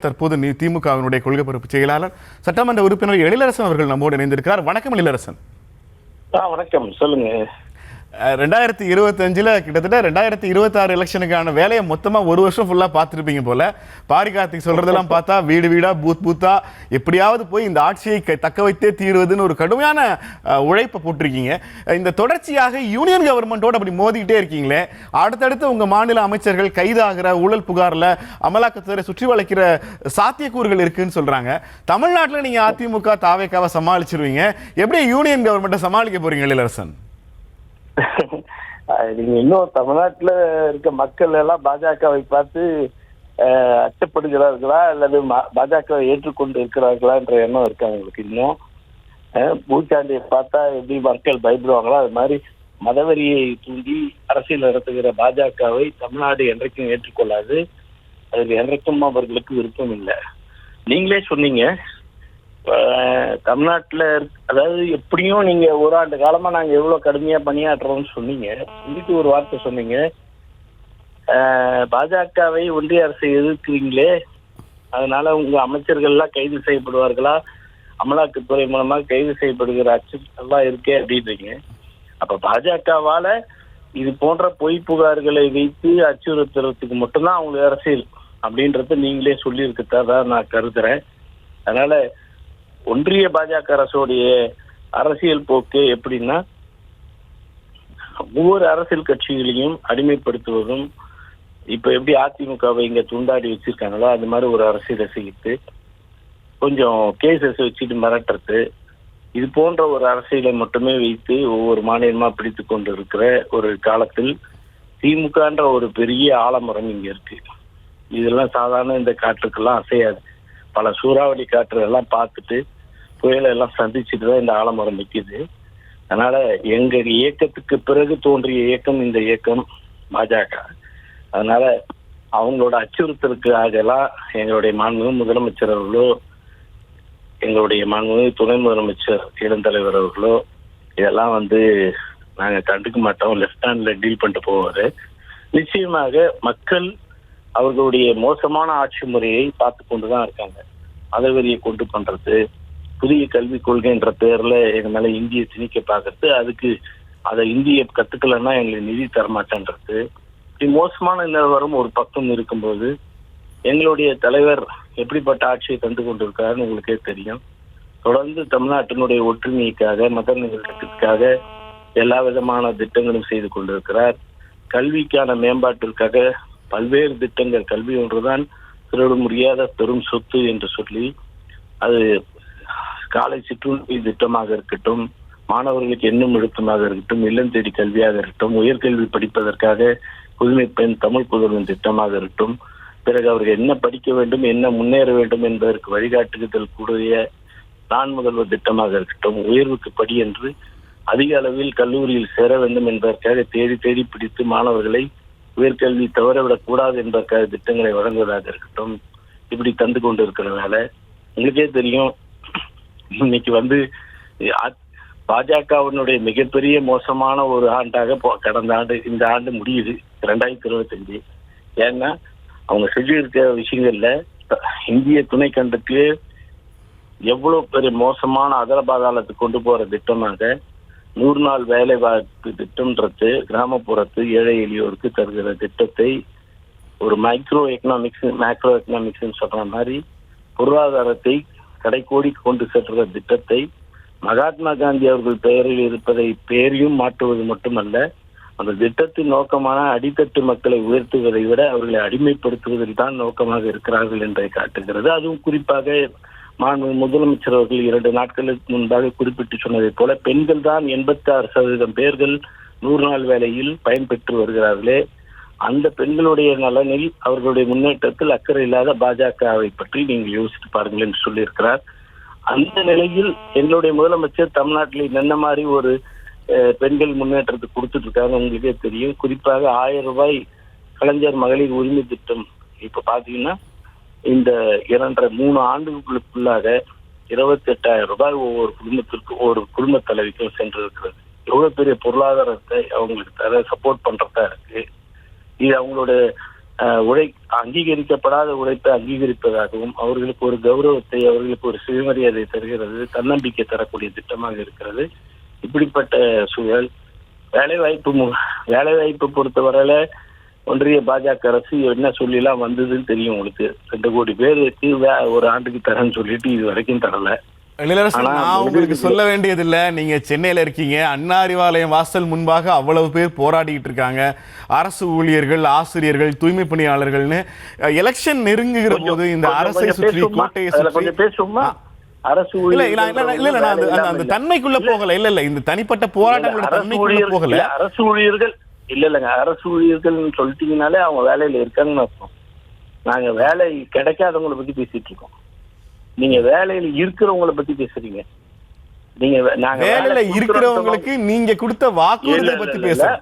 தற்போது திமுகவினுடைய கொள்கை பொறுப்பு செயலாளர் சட்டமன்ற உறுப்பினர் எழிலரசன் அவர்கள் நம்மோடு இணைந்திருக்கிறார். வணக்கம் எழிலரசன். வணக்கம், சொல்லுங்க. 2025 கிட்டத்தட்ட 2026 எலெக்ஷனுக்கான வேலையை மொத்தமா ஒரு வருஷம் ஃபுல்லா பார்த்துருப்பீங்க போல. பாரிகார்த்திக் சொல்றதெல்லாம் பார்த்தா வீடு வீடா பூத்தா எப்படியாவது போய் இந்த ஆட்சியை தக்க வைத்தே தீர்வதுன்னு ஒரு கடுமையான உழைப்பை போட்டிருக்கீங்க. இந்த தொடர்ச்சியாக யூனியன் கவர்மெண்டோட அப்படி மோதிக்கிட்டே இருக்கீங்களே, அடுத்தடுத்து உங்க மாநில அமைச்சர்கள் கைதாகிற ஊழல் புகார்ல அமலாக்கத்துறை சுற்றி வளைக்கிற சாத்தியக்கூறுகள் இருக்குன்னு சொல்றாங்க. தமிழ்நாட்டில் நீங்க அதிமுக தாவேக்காவை சமாளிச்சிருவீங்க, எப்படி யூனியன் கவர்மெண்ட்டை சமாளிக்க போறீங்க எழிலரசன்? நீங்க இன்னும் தமிழ்நாட்டுல இருக்க மக்கள் எல்லாம் பாஜகவை பார்த்து அச்சப்படுகிறார்களா அல்லது பாஜகவை ஏற்றுக்கொண்டு இருக்கிறார்களா என்ற எண்ணம் இருக்கு அவங்களுக்கு. இன்னும் பூச்சாண்டியை பார்த்தா எப்படி மக்கள் பயப்படுவாங்களோ அது மாதிரி மதவெறியை தூண்டி அரசியல் நடத்துகிற பாஜகவை தமிழ்நாடு என்றைக்கும் ஏற்றுக்கொள்ளாது. அதில் என்றைக்கும் அவர்களுக்கு விருப்பம் இல்லை. நீங்களே சொன்னீங்க, தமிழ்நாட்டுல அதாவது எப்படியும் நீங்க ஒரு ஆண்டு காலமா நாங்க எவ்வளவு கடுமையா பணியாற்றுறோம்னு சொன்னீங்க. சொல்லிட்டு ஒரு வார்த்தை சொன்னீங்க, பாஜகவை ஒன்றிய அரசை எதிர்க்கிறீங்களே, அதனால உங்க அமைச்சர்கள் எல்லாம் கைது செய்யப்படுவார்களா, அமலாக்கத்துறை மூலமா கைது செய்யப்படுகிற அச்சுறுத்தல்லாம் இருக்கே அப்படின்றீங்க. அப்ப பாஜகவால இது போன்ற பொய் புகார்களை வைத்து அச்சுறுத்துறதுக்கு மட்டும்தான் அவங்களுக்கு அரசியல் அப்படின்றத நீங்களே சொல்லியிருக்கதான் நான் கருதுறேன். அதனால ஒன்றிய பாஜக அரசுடைய அரசியல் போக்கு எப்படின்னா, ஒவ்வொரு அரசியல் கட்சிகளையும் அடிமைப்படுத்துவதும், இப்ப எப்படி அதிமுகவை இங்க துண்டாடி வச்சிருக்காங்களோ அது மாதிரி ஒரு அரசியலை செய்து கொஞ்சம் கேசஸ் வச்சுட்டு மிரட்டுறது, இது போன்ற ஒரு அரசியலை மட்டுமே வைத்து ஒவ்வொரு மாநிலமா பிடித்து கொண்டு இருக்கிற ஒரு காலத்தில் திமுகன்ற ஒரு பெரிய ஆலமரம் இங்க இருக்கு. இதெல்லாம் சாதாரண இந்த காற்றுக்கெல்லாம் அசையாது. பல சூறாவளி காற்றுகள்லாம் பார்த்துட்டு புயலை எல்லாம் சந்திச்சுட்டு தான் இந்த ஆலமரம் நிற்கிது. அதனால எங்க இயக்கத்துக்கு பிறகு தோன்றிய இயக்கம் இந்த இயக்கம் பாஜக. அதனால அவங்களோட அச்சுறுத்தலுக்காக எல்லாம் எங்களுடைய மாண்புமிகு முதலமைச்சர் அவர்களோ, எங்களுடைய மாண்புமிகு துணை முதலமைச்சர் இளந்தலைவர் அவர்களோ இதெல்லாம் நாங்க கண்டுக்க மாட்டோம். லெஃப்ட் ஹேண்ட்ல டீல் பண்ணிட்டு போவாரு. நிச்சயமாக மக்கள் அவர்களுடைய மோசமான ஆட்சி முறையை பார்த்து கொண்டுதான் இருக்காங்க. மதவெறியை கொண்டு பண்றது, புதிய கல்விக் கொள்கைன்ற பேர்ல எங்க மேல இந்திய திணிக்க பாக்குறது, அதுக்கு அதை இந்திய கத்துக்கலன்னா எங்களுக்கு நிதி தரமாட்டேன்றது, இப்படி மோசமான நிலவரம் ஒரு பக்கம் இருக்கும்போது எங்களுடைய தலைவர் எப்படிப்பட்ட ஆட்சியை தந்து கொண்டிருக்காருன்னு உங்களுக்கே தெரியும். தொடர்ந்து தமிழ்நாட்டினுடைய ஒற்றுமைக்காக, மத நிலத்திற்காக எல்லா விதமான திட்டங்களும் செய்து கொண்டிருக்கிறார். கல்விக்கான மேம்பாட்டிற்காக பல்வேறு திட்டங்கள், கல்வி ஒன்றுதான் திருட முடியாத பெரும் சொத்து என்று சொல்லி, அது காலை சிற்றுண்டி திட்டமாக இருக்கட்டும், மாணவர்களுக்கு எண்ணும் எழுத்துமாக இருக்கட்டும், இல்லம் தேடி கல்வியாக இருக்கட்டும், உயர்கல்வி படிப்பதற்காக புதுமை பெண் தமிழ் புதல்வன் திட்டமாக இருக்கட்டும், பிறகு அவர்கள் என்ன படிக்க வேண்டும், என்ன முன்னேற வேண்டும் என்பதற்கு வழிகாட்டுதல் கூடிய நான் முதல்வர் திட்டமாக இருக்கட்டும், உயர்வுக்கு படி என்று அதிக அளவில் கல்லூரியில் சேர வேண்டும் என்பதற்காக தேடி தேடி பிடித்து மாணவர்களை உயர்கல்வி தவறவிடக் கூடாது என்பதற்காக திட்டங்களை வழங்குவதாக இருக்கட்டும், இப்படி தந்து கொண்டு இருக்கிற வேலை உங்களுக்கே தெரியும். இன்னைக்கு பாஜகவினுடைய மிகப்பெரிய மோசமான ஒரு ஆண்டாக கடந்த ஆண்டு, இந்த ஆண்டு முடியுது 2025. ஏன்னா அவங்க செஞ்சிருக்க விஷயங்கள்ல இந்திய துணை கண்டத்துக்கு எவ்வளவு பெரிய மோசமான அதலபாதாளத்துக்கு கொண்டு போற திட்டமாக 100 நாள் வேலை வாய்ப்பு திட்டம்ன்றது கிராமப்புறத்து ஏழை எளியோருக்கு தருகிற திட்டத்தை ஒரு மேக்ரோ எக்கனாமிக்ஸ் சொல்ற மாதிரி பொருளாதாரத்தை கடைக்கோடி கொண்டு செல்ற திட்டத்தை மகாத்மா காந்தி அவர்கள் பெயரில் இருப்பதை பெயரையும் மாற்றுவது மட்டுமல்ல, அந்த திட்டத்தின் நோக்கமான அடித்தட்டு மக்களை உயர்த்துவதை விட அவர்களை அடிமைப்படுத்துவதில் தான் நோக்கமாக இருக்கிறார்கள் என்பதை காட்டுகிறது. அதுவும் குறிப்பாக முதலமைச்சர் அவர்கள் 2 நாட்களுக்கு முன்பாக குறிப்பிட்டு சொன்னதை போல பெண்கள் தான் 86% பேர்கள் 100 நாள் வேலையில் பயன்பெற்று வருகிறார்களே, அந்த பெண்களுடைய நலனில் அவர்களுடைய முன்னேற்றத்தில் அக்கறை இல்லாத பாஜகவை பற்றி நீங்கள் யோசித்து பாருங்கள் என்று சொல்லியிருக்கிறார். அந்த நிலையில் எங்களுடைய முதலமைச்சர் தமிழ்நாட்டில் என்ன மாதிரி ஒரு பெண்கள் முன்னேற்றத்துக்கு கொடுத்துட்டு இருக்காங்க உங்களுக்கே தெரியும். குறிப்பாக 1000 ரூபாய் கலைஞர் மகளிர் உரிமை திட்டம் இப்ப பாத்தீங்கன்னா இந்த 2.5-3 ஆண்டுகளுக்குள்ளாக 28,000 ரூபாய் ஒவ்வொரு குடும்பத்திற்கு, ஒரு குடும்ப தலைவிக்கும் சென்று இருக்கிறது. எவ்வளவு பெரிய பொருளாதாரத்தை அவங்களுக்கு தர சப்போர்ட் பண்றதா இருக்கு. இது அவங்களோட அங்கீகரிக்கப்படாத உழைப்பை அங்கீகரிப்பதாகவும் அவர்களுக்கு ஒரு கௌரவத்தை, அவர்களுக்கு ஒரு சுயமரியாதை தருகிறது, தன்னம்பிக்கை தரக்கூடிய திட்டமாக இருக்கிறது. இப்படிப்பட்ட சூழல் வேலைவாய்ப்பு பொறுத்தவரையில ஒன்றிய பாஜக அரசு என்ன சொல்லிலாம் வந்ததுன்னு தெரியும் உங்களுக்கு. 2 கோடி பேருக்கு ஒரு ஆண்டுக்கு தரேன்னு சொல்லிட்டு இது வரைக்கும் தரல. நான் உங்களுக்கு சொல்ல வேண்டியது இல்ல. நீங்க சென்னையில இருக்கீங்க, அண்ணா அறிவாலயம் வாசல் முன்பாக அவ்வளவு பேர் போராடிட்டு இருக்காங்க. அரசு ஊழியர்கள், ஆசிரியர்கள், தூய்மை பணியாளர்கள்னு எலெக்ஷன் நெருங்குகிற போது இந்த அரசை சுற்றி, கோட்டையை சுற்றி அரசு அந்த தன்மைக்குள்ள போகல. இல்ல இந்த தனிப்பட்ட போராட்டங்களோட தன்மைக்குள்ள போகல. அரசு ஊழியர்கள் இல்லைங்க, அரசு ஊழியர்கள் சொல்லிட்டீங்கனாலே அவங்க வேலையில இருக்காங்கன்னு அர்த்தம். நாங்க வேலை கிடைக்காதவங்களை பத்தி பேசிட்டு இருக்கோம். நீங்க வேலையில இருக்கிறவங்களை பத்தி பேசுறீங்க. நீங்க நாங்க வேலையில இருக்கிறவங்களுக்கு நீங்க கொடுத்த வாக்குறுதியை பத்தி பேசுறோம்.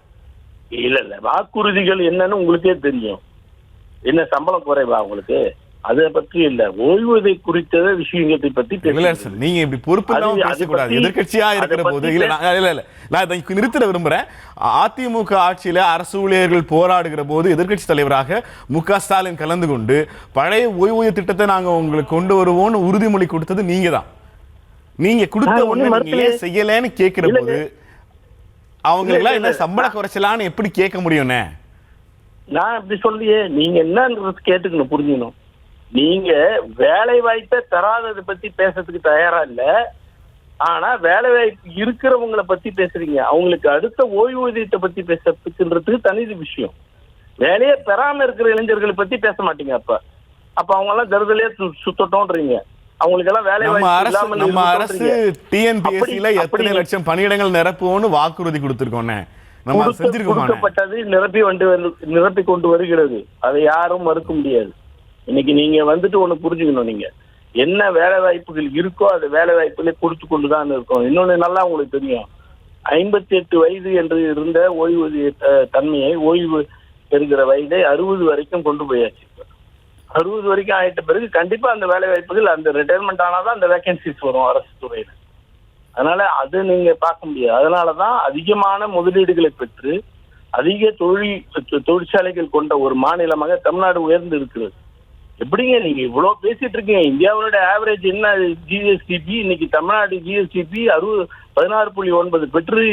இல்ல வாக்குறுதிகள் என்னன்னு உங்களுக்கே தெரியும். என்ன சம்பளம் குறைவா உங்களுக்கு? அதை பற்றி இல்ல, ஓய்வூதிய குறித்த விஷயங்களை பத்தி பேசல. நீங்க இப்படி பொறுப்பு இல்லாம பேசக்கூடாது. எதிர்க்கட்சியா இருக்கிற போது நான் இதை நிறுத்திட விரும்புறேன். அதிமுக ஆட்சியில அரசு ஊழியர்கள் போராடுகிற போது எதிர்க்கட்சி தலைவராக மு.க. ஸ்டாலின் கலந்து கொண்டு பழைய ஓய்வூதிய திட்டத்தை நாங்க உங்களுக்கு கொண்டு வருவோம்னு உறுதிமொழி கொடுத்தது நீங்க தான். நீங்க கொடுத்த ஒண்ணு செய்யலன்னு கேட்கிற போது அவங்க எல்லாம் என்ன சம்பள குறைச்சலான்னு எப்படி கேட்க முடியும்னே? நான் அப்படி சொல்லியே, நீங்க என்ன கேட்டுக்கணும், புரிஞ்சுக்கணும். நீங்க வேலை வாய்ப்பை தராததை பத்தி பேசுறதுக்கு தயாரா இல்ல. ஆனா வேலை வாய்ப்பு இருக்கிறவங்களை பத்தி பேசுறீங்க. அவங்களுக்கு அடுத்த ஓய்வூதியத்தை பத்தி பேசுறதுக்குன்றதுக்கு தனி விஷயம். வேலையை பெறாம இருக்கிற இளைஞர்களை பத்தி பேச மாட்டீங்க. அப்ப அவங்க எல்லாம் தருதலையே சுத்தட்டோன்றீங்க. அவங்களுக்கு எல்லாம் வேலை வாய்ப்பு. நம்ம அரசு டிஎன்பிஎஸ்சில எத்தனை லட்சம் பணியிடங்கள் நிரப்புவோம்னு வாக்குறுதி கொடுத்திருக்கோம். நம்ம கொடுக்கப்பட்டது நிரப்பி கொண்டு வருகிறது. அதை யாரும் மறுக்க முடியாது. இன்னைக்கு நீங்க வந்துட்டு ஒண்ணு புரிஞ்சுக்கணும். நீங்க என்ன வேலை வாய்ப்புகள் இருக்கோ அது வேலை வாய்ப்புகளே கொடுத்து கொண்டுதான் இருக்கும். இன்னொன்னு நல்லா உங்களுக்கு தெரியும், 58 வயது என்று இருந்த ஓய்வூதிய தன்மையை, ஓய்வு பெறுகிற வயதை 60 வரைக்கும் கொண்டு போயாச்சு. 60 வரைக்கும் ஆயிட்ட பிறகு கண்டிப்பா அந்த வேலை வாய்ப்புகள், அந்த ரிட்டையர்மெண்ட் ஆனாதான் அந்த வேகன்சிஸ் வரும் அரசு துறையில. அதனால அது நீங்க பார்க்க முடியாது. அதனாலதான் அதிகமான முதலீடுகளை பெற்று அதிக தொழிற்சாலைகள் கொண்ட ஒரு மாநிலமாக தமிழ்நாடு உயர்ந்து இருக்கிறது. எப்படிங்க நீங்க இவ்வளவு பேசிட்டு இருக்கீங்க? இந்தியாவோட ஆவரேஜ் என்ன ஜிஎஸ்டிபி? இன்னைக்கு தமிழ்நாடு ஜிஎஸ்டிபி 16.9 பெற்று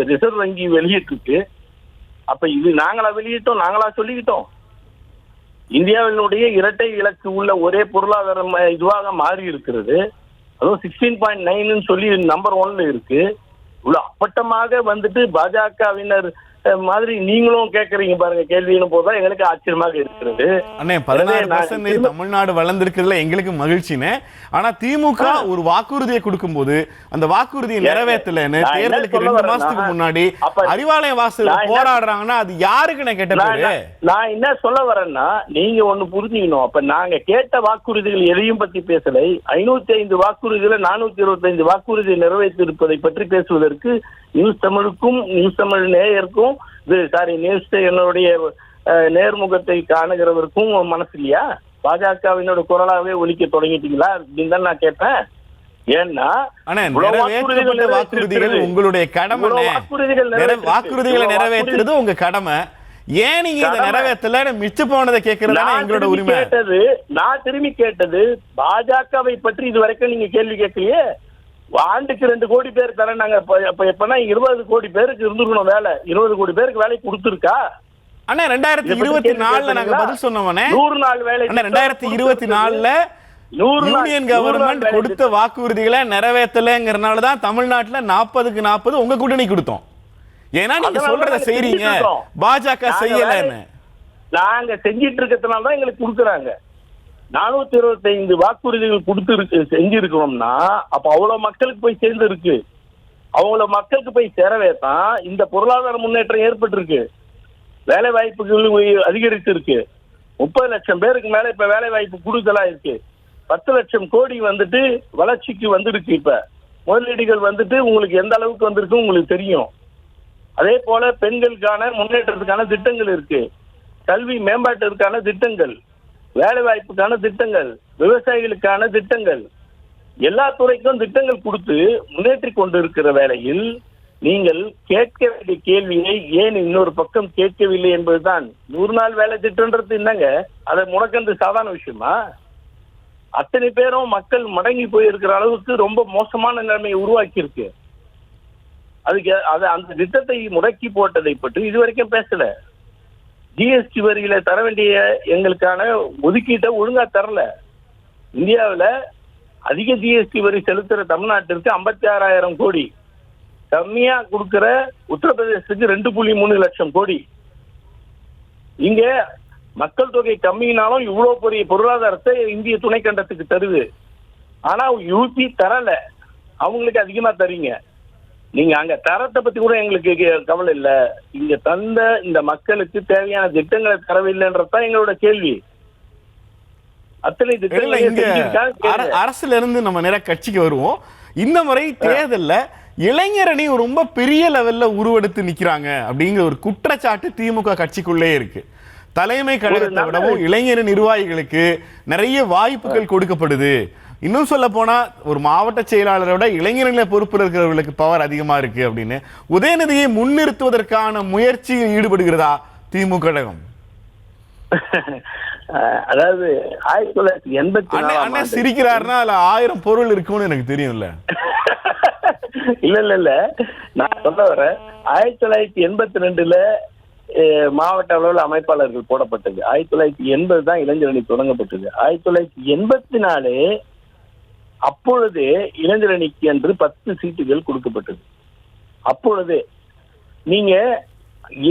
ரிசர்வ் வங்கி வெளியிட்டிருக்கு. அப்ப இது நாங்களா வெளியிட்டோம்? நாங்களா சொல்லிக்கிட்டோம்? இந்தியாவினுடைய இரட்டை இலக்கு உள்ள ஒரே பொருளாதார இதுவாக மாறி இருக்கிறது. அதுவும் 16.9 சொல்லி நம்பர் 1 இருக்கு. இவ்வளவு அப்பட்டமாக வந்துட்டு பாஜகவினர் மாதிரி நீங்களும் கேட்கறீங்க பாருங்க கேள்வின்னு போதுதான் எங்களுக்கு ஆச்சரியமாக இருக்கிறது. அண்ணே 16% தமிழ்நாடு வளர்ந்திருக்கிறதுல எங்களுக்கு மகிழ்ச்சினே. ஆனா திமுக ஒரு வாக்குறுதியை கொடுக்கும் போது அந்த வாக்குறுதியை நிறைவேற்றலன்னு தேர்தலுக்கு 2 மாசத்துக்கு முன்னாடி அறிவாலய வாசல்ல போராடுறாங்கன்னா அது யாருக்குன்னு கேட்டது? நான் என்ன சொல்ல வரேன்னா, நீங்க ஒண்ணு புரிஞ்சுக்கணும். அப்ப நாங்க கேட்ட வாக்குறுதிகள் எதையும் பத்தி பேசலை. 505 வாக்குறுதிகளை 425 வாக்குறுதியை நிறைவேற்றிருப்பதை பற்றி பேசுவதற்கு நியூஸ் தமிழுக்கும் நியூஸ் தமிழ் நேயருக்கும் நியூஸ் என்னுடைய நேர்முகத்தை காணுகிறவருக்கும் மனசு இல்லையா? பாஜகவினோட குரலாவே ஒலிக்க தொடங்கிட்டீங்களா அப்படின்னு தான் நான் கேட்பேன். ஏன்னா வாக்குறுதிகள் உங்களுடைய கடமை, வாக்குறுதிகளை நிறைவேற்றுறது உங்க கடமை. ஏன் நீங்க இதை நிறைவேற்றல? மிச்சம் போனதை கேட்கறதா எங்களோட உரிமை. நான் திரும்பி கேட்டது பாஜகவை பற்றி இது வரைக்கும் நீங்க கேள்வி கேட்கலையே. ஆண்டுக்கு 2 கோடி பேர் தரேன் நாங்க. எப்பனா 20 கோடி பேருக்கு இருந்துக்கணும் வேலை. 20 கோடி பேருக்கு வேலை கொடுத்துருக்கா? அண்ணா 2024 நாங்க பதில் சொன்னோம்னே. 100 நாள் வேலை. 2024 யூனியன் கவர்மெண்ட் கொடுத்த வாக்குறுதிகளை நிறைவேற்றலங்கிறனாலதான் தமிழ்நாட்டுல 40க்கு 40 உங்க கூட்டணி கொடுத்தோம். ஏன்னா நீங்க சொல்றத செய்றீங்க, பாஜக செய்யலன்னு. நாங்க செஞ்சிட்டு இருக்கிறதுனாலதான் எங்களுக்கு கொடுக்குறாங்க. 425 வாக்குறுதிகள் கொடுத்து செஞ்சிருக்கணும்னா அப்ப அவ்வளவு மக்களுக்கு போய் சேர்ந்து இருக்கு. அவ்வளவு மக்களுக்கு போய் சேரவே தான் இந்த பொருளாதார முன்னேற்றம் ஏற்பட்டிருக்கு. வேலை வாய்ப்புகள் அதிகரித்து இருக்கு. 30 லட்சம் பேருக்கு மேல இப்ப வேலை வாய்ப்பு கூடுதலா இருக்கு. 10 லட்சம் கோடி வந்துட்டு வளர்ச்சிக்கு வந்திருக்கு. இப்ப முதலீடுகள் வந்துட்டு உங்களுக்கு எந்த அளவுக்கு வந்திருக்கு உங்களுக்கு தெரியும். அதே போல பெண்களுக்கான முன்னேற்றத்துக்கான திட்டங்கள் இருக்கு. கல்வி மேம்பாட்டிற்கான திட்டங்கள், வேலை வாய்ப்புக்கான திட்டங்கள், விவசாயிகளுக்கான திட்டங்கள், எல்லா துறைக்கும் திட்டங்கள் கொடுத்து முன்னேற்றி கொண்டு இருக்கிற வேளையில் நீங்கள் கேட்க வேண்டிய கேள்வியை ஏன் இன்னொரு பக்கம் கேட்கவில்லை என்பதுதான். 100 நாள் வேலை திட்டம்ன்றது என்னங்க, அதை முடக்கிறது சாதாரண விஷயமா? அத்தனை பேரும் மக்கள் மடங்கி போயிருக்கிற அளவுக்கு ரொம்ப மோசமான நிலைமையை உருவாக்கி இருக்கு. அதுக்கு அந்த திட்டத்தை முடக்கி போட்டதை பற்றி இதுவரைக்கும் பேசல. ஜிஎஸ்டி வரியில தர வேண்டிய எங்களுக்கான ஒதுக்கீட்டை ஒழுங்கா தரல. இந்தியாவில் அதிக ஜிஎஸ்டி வரி செலுத்துற தமிழ்நாட்டிற்கு 56,000 கோடி, கம்மியா கொடுக்கிற உத்தரப்பிரதேசத்துக்கு 2.3 லட்சம் கோடி. இங்க மக்கள் தொகை கம்மினாலும் இவ்வளவு பெரிய பொருளாதாரத்தை இந்திய துணைக்கண்டத்துக்கு தருது. ஆனா யூபி தரல, அவங்களுக்கு அதிகமா தரீங்க. நீங்க அங்க தரத்தை பத்தி கூட எங்களுக்கு கவலை இல்ல, இங்க தந்த இந்த மக்களுக்கு தேவையான திட்டங்களை தரவில்லைன்றதான் எங்களோட கேள்வி. அத்தனை திட்டங்கள் அரசுல இருந்து நம்ம நேர கட்சிக்கு வருவோம். இந்த முறை தேர்தல்ல இளைஞரணி ரொம்ப பெரிய லெவல்ல உருவெடுத்து நிக்கிறாங்க அப்படிங்கிற ஒரு குற்றச்சாட்டு திமுக கட்சிக்குள்ளே இருக்கு. தலைமை கழகத்தை விடவும் இளைஞர் நிர்வாகிகளுக்கு நிறைய வாய்ப்புகள் கொடுக்கப்படுது. இன்னும் சொல்ல போனா ஒரு மாவட்ட செயலாளரை விட இளைஞர்களை பொறுப்பில் இருக்கிறவர்களுக்கு பவர் அதிகமா இருக்கு அப்படின்னு உதயநிதியை முன்னிறுத்துவதற்கான முயற்சியில் ஈடுபடுகிறதா திமுக கழகம்? அதாவது 1984 சிரிக்கிறாருன்னா அதுல 1000 பொருள் இருக்கும்னு எனக்கு தெரியும்ல. இல்ல நான் சொல்ல வரேன், 1982ல மாவட்ட அளவில் அமைப்பாளர்கள் போடப்பட்டது. 1980 தான் இளைஞரணி தொடங்கப்பட்டது. 1984 அப்பொழுது இளைஞரணிக்கு என்று 10 சீட்டுகள் கொடுக்கப்பட்டது. அப்பொழுது நீங்க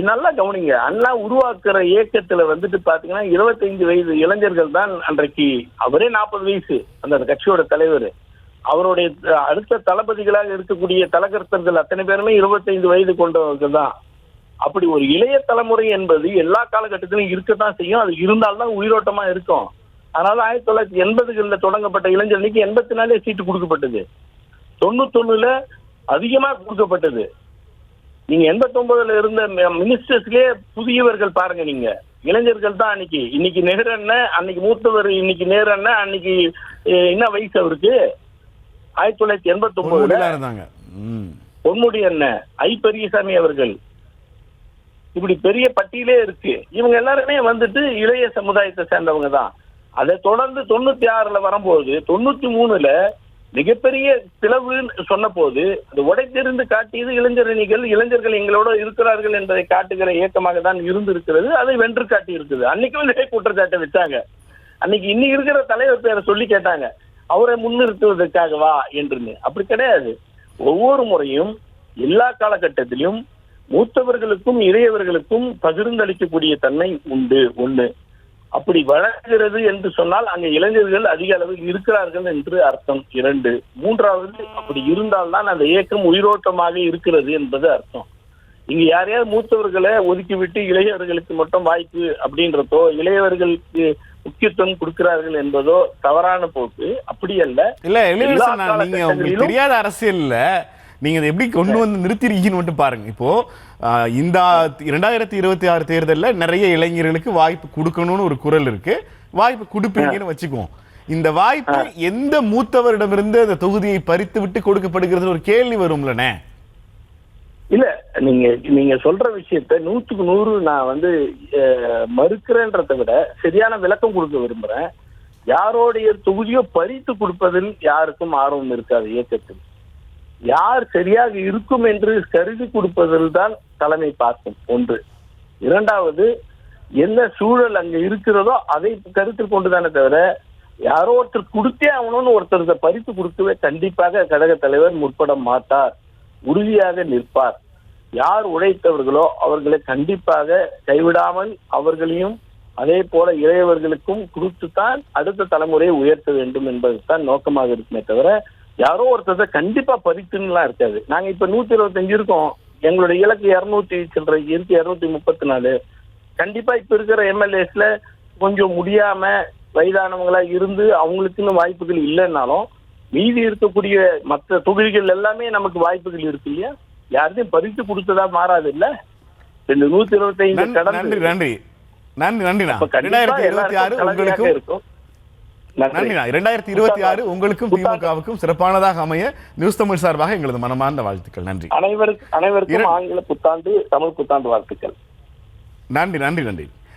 நல்லா கவனிங்க, அண்ணா உருவாக்குற இயக்கத்துல வந்துட்டு பாத்தீங்கன்னா 25 வயது இளைஞர்கள் தான் அன்றைக்கு. அவரே 40 வயசு அந்த கட்சியோட தலைவர். அவருடைய அடுத்த தளபதிகளாக இருக்கக்கூடிய தலகர்த்தர்கள் அத்தனை பேருமே 25 வயது கொண்டவர்கள் தான். அப்படி ஒரு இளைய தலைமுறை என்பது எல்லா காலகட்டத்திலும் இருக்கத்தான் செய்யும். அது இருந்தால்தான் உயிரோட்டமா இருக்கும். அதனால 1980களில் தொடங்கப்பட்ட இளைஞர்களுக்கு 84 சீட்டு கொடுக்கப்பட்டது. 91ல அதிகமா கொடுக்கப்பட்டது. நீங்க 89ல இருந்த மினிஸ்டர்ஸ்லயே புதியவர்கள் பாருங்க, நீங்க இளைஞர்கள் தான். இன்னைக்கு நேரு அண்ணன், அன்னைக்கு மூத்தவர், இன்னைக்கு நேரு அண்ணன், அன்னைக்கு என்ன வயசு அவருக்கு? 1989 பொன்முடி அண்ணன், ஐ பெரியசாமி அவர்கள், இப்படி பெரிய பட்டியலே இருக்கு. இவங்க எல்லாருமே வந்துட்டு இளைய சமுதாயத்தை சேர்ந்தவங்க தான். அதை தொடர்ந்து 96ல வரும்போது 93ல மிகப்பெரிய பிளவுன்னு சொன்ன போது அது உடைத்தெறிந்து காட்டியது இளைஞர்கள் எங்களோட இருக்கிறார்கள் என்பதை காட்டுகிற இயக்கமாக தான் இருந்திருக்கிறது. அதை வென்று காட்டி இருக்குது. அன்னைக்கும் இதே குற்றச்சாட்டை வச்சாங்க. அன்னைக்கு இன்னைக்கு இருக்கிற தலைவர் பேரை சொல்லி கேட்டாங்க, அவரை முன்னிறுத்துவதற்காகவா என்று. அப்படி கிடையாது. ஒவ்வொரு முறையும் எல்லா காலகட்டத்திலும் மூத்தவர்களுக்கும் இளையவர்களுக்கும் பகிர்ந்தளிக்கக்கூடிய தன்மை உண்டு. ஒண்ணு, அப்படி வழங்குகிறது என்று சொன்னால் அங்க இளைஞர்கள் அதிக அளவில் இருக்கிறார்கள் என்று அர்த்தம். 2, 3வது, அப்படி இருந்தால்தான் அந்த இயக்கம் உயிரோட்டமாக இருக்கிறது என்பது அர்த்தம். இங்க யாரையாவது மூத்தவர்களை ஒதுக்கிவிட்டு இளையவர்களுக்கு மட்டும் வாய்ப்பு அப்படின்றதோ, இளையவர்களுக்கு முக்கியத்துவம் கொடுக்கிறார்கள் என்பதோ தவறான போக்கு. அப்படி அல்ல. நீங்க உங்களுக்கு தெரியாத அரசியல் நீங்க அதை எப்படி கொண்டு வந்து நிறுத்திருக்கீங்கன்னு மட்டும் பாருங்க. இப்போ இந்த 2026 தேர்தலில் நிறைய இளைஞர்களுக்கு வாய்ப்பு கொடுக்கணும்னு ஒரு குரல் இருக்கு. வாய்ப்பு கொடுப்பீங்கன்னு வச்சுக்குவோம். இந்த வாய்ப்பு எந்த மூத்தவரிடமிருந்து அந்த தொகுதியை பறித்து விட்டு கொடுக்கப்படுகிறது ஒரு கேள்வி வரும்லனே? இல்ல, நீங்க சொல்ற விஷயத்த 100க்கு 100 நான் மறுக்கிறேன்றதை விட சரியான விளக்கம் கொடுக்க விரும்புறேன். யாரோடைய தொகுதியோ பறித்து கொடுப்பதில் யாருக்கும் ஆர்வம் இருக்காது இயக்கத்தில். யார் சரியாக இருக்கும் என்று கருதி கொடுப்பதில் தான் தலைமை பார்க்கும். 1. 2வது, என்ன சூழல் அங்க இருக்கிறதோ அதை கருத்தில் கொண்டுதானே தவிர யாரோ ஒருத்தர் கொடுத்தே ஆகணும்னு ஒருத்தர் பறித்து கொடுக்கவே கண்டிப்பாக கழக தலைவர் முற்பட மாட்டார். உறுதியாக நிற்பார். யார் உழைத்தவர்களோ அவர்களை கண்டிப்பாக கைவிடாமல் அவர்களையும் அதே போல இளையவர்களுக்கும் கொடுத்துத்தான் அடுத்த தலைமுறையை உயர்த்த வேண்டும் என்பதுதான் நோக்கமாக இருக்குமே தவிர யாரோ ஒருத்தர் கண்டிப்பா பறித்துலாம் இருக்காது. நாங்க இப்ப 125 இருக்கோம். எங்களுடைய இலக்கு 200 சில்லறை இருக்கு, 234. கண்டிப்பா இப்ப இருக்கிற எம்எல்ஏஸ்ல கொஞ்சம் முடியாம வயதானவங்களா இருந்து அவங்களுக்குன்னு வாய்ப்புகள் இல்லைன்னாலும் மீதி இருக்கக்கூடிய மற்ற தொகுதிகள் எல்லாமே நமக்கு வாய்ப்புகள் இருக்கு இல்லையா? யாரையும் பறித்து கொடுத்ததா மாறாது இல்ல. 125 கடந்து நன்றி. 2026 உங்களுக்கு இருக்கும். நன்றி. 2026 உங்களுக்கும் திமுகவுக்கும் சிறப்பானதாக அமைய நியூஸ் தமிழ் சார்பாக எங்களது மனமார்ந்த வாழ்த்துக்கள். நன்றி. அனைவருக்கும் ஆங்கில புத்தாண்டு, தமிழ் புத்தாண்டு வாழ்த்துக்கள். நன்றி.